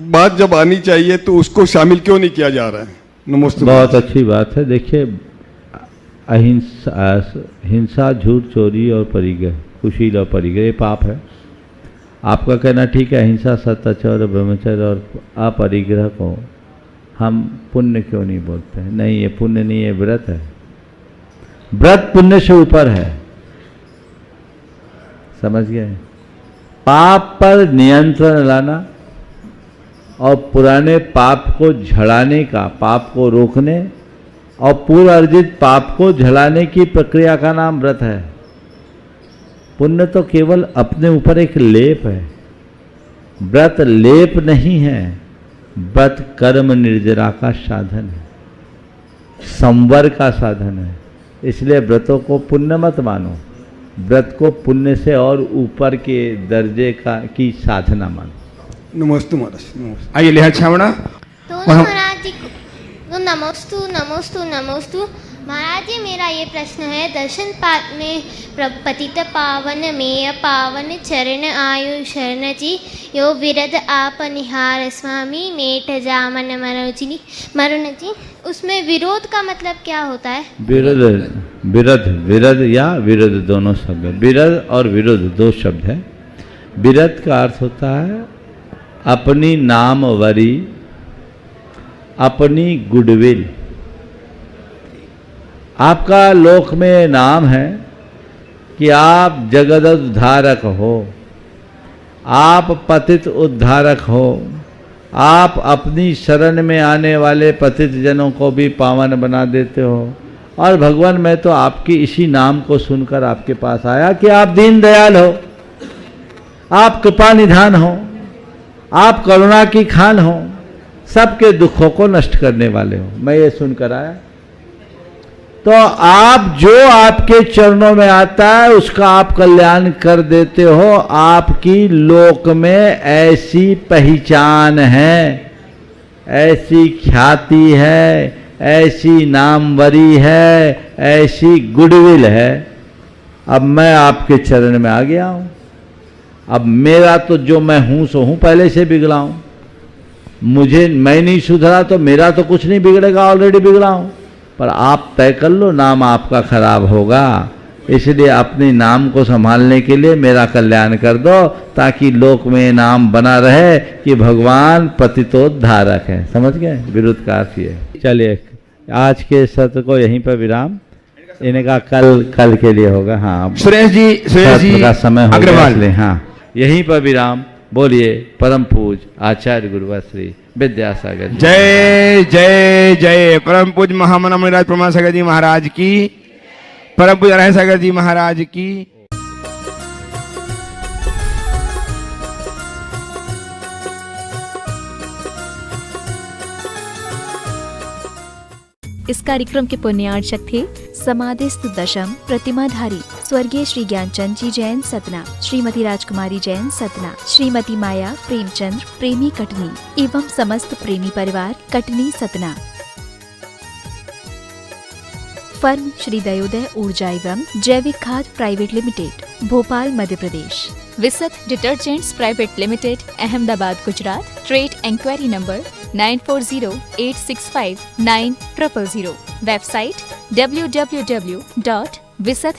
S18: बात जब आनी चाहिए तो उसको शामिल क्यों नहीं किया जा रहा है? नमस्ते।
S4: बहुत अच्छी बात है। देखिए, अहिंसा, हिंसा, झूठ, चोरी और परिग्रह, कुशील और परिग्रह ये पाप है। आपका कहना ठीक है, अहिंसा, सत्य, आचर्य, ब्रह्मचर्य और अपरिग्रह को हम पुण्य क्यों नहीं बोलते हैं? नहीं, ये पुण्य नहीं है, व्रत है। व्रत पुण्य से ऊपर है, समझ गए? पाप पर नियंत्रण लाना और पुराने पाप को झड़ाने का, पाप को रोकने और पूर्व अर्जित पाप को झड़ाने की प्रक्रिया का नाम व्रत है। पुण्य तो केवल अपने ऊपर एक लेप है, व्रत लेप नहीं है। व्रत कर्म निर्जरा का साधन है, संवर का साधन है। इसलिए व्रतों को पुण्य मत मानो, व्रत को पुण्य से और ऊपर के दर्जे का की साधना मानो।
S18: नमस्ते महाराज, नमस्ते।
S2: आइए लेहर छावड़ा।
S19: तो महाराज जी को नमोस्तु नमोस्तु नमोस्तु। महाराज जी, मेरा ये प्रश्न है, दर्शन पाठ में पतित पावन में पावन चरण आयु शरण जी यो विरद आप निहार स्वामी मेठ जामन मरुण जी, उसमें विरोध का मतलब क्या होता है? विरद या विरोध दोनों शब्द है। विरद और विरोध दो शब्द है। विरद का अर्थ होता है अपनी नामवरी, अपनी गुडविल। आपका लोक में नाम है कि आप जगत उद्धारक हो, आप पतित उद्धारक हो, आप अपनी शरण में आने वाले पतित जनों को भी पावन बना देते हो। और भगवान, मैं तो आपकी इसी नाम को सुनकर आपके पास आया कि आप दीन दयाल हो, आप कृपा निधान हो,
S4: आप करुणा की खान हो, सबके दुखों को नष्ट करने वाले हो। मैं ये सुनकर आया। तो आप जो आपके चरणों में आता है उसका आप कल्याण कर देते हो। आपकी लोक में ऐसी पहचान है, ऐसी ख्याति है, ऐसी नामवरी है, ऐसी गुडविल है। अब मैं आपके चरण में आ गया हूं। अब मेरा तो जो मैं हूं सो हूं, पहले से बिगड़ा हूं। मैं नहीं सुधरा तो मेरा तो कुछ नहीं बिगड़ेगा, ऑलरेडी बिगड़ा हूं। पर आप तय कर लो, नाम आपका खराब होगा। इसलिए अपने नाम को संभालने के लिए मेरा कल्याण कर दो, ताकि लोक में नाम बना रहे कि भगवान पतितोद्धारक है। समझ गए? विरुद्ध का अर्थ ये। चलिए आज के सत्र को यहीं पर विराम। इनका कल के लिए होगा। हाँ,
S2: सुरेश जी
S4: का समय हो
S2: अग्रवाल।
S4: गया। हाँ, यहीं पर विराम। बोलिए परम पूज आचार्य गुरुवर श्री विद्यासागर जी।
S2: जय जय जय। परम पूज महामना मुनिराज प्रमाण सागर जी महाराज की, परम पूज नारायण सागर जी महाराज की।
S1: इस कार्यक्रम के पुण्यार्चक थे समाधिस्थ दशम प्रतिमाधारी स्वर्गीय श्री ज्ञानचंद जी जैन सतना, श्रीमती राजकुमारी जैन सतना, श्रीमती माया प्रेमचंद्र प्रेमी कटनी एवं समस्त प्रेमी परिवार कटनी सतना। फर्म श्री दयोदय ऊर्जा एवं जैविक खाद private limited, Bhopal Madhya Pradesh. Visat detergents private limited, Ahmedabad Gujarat. Trade inquiry number 9408659000। Website www.visat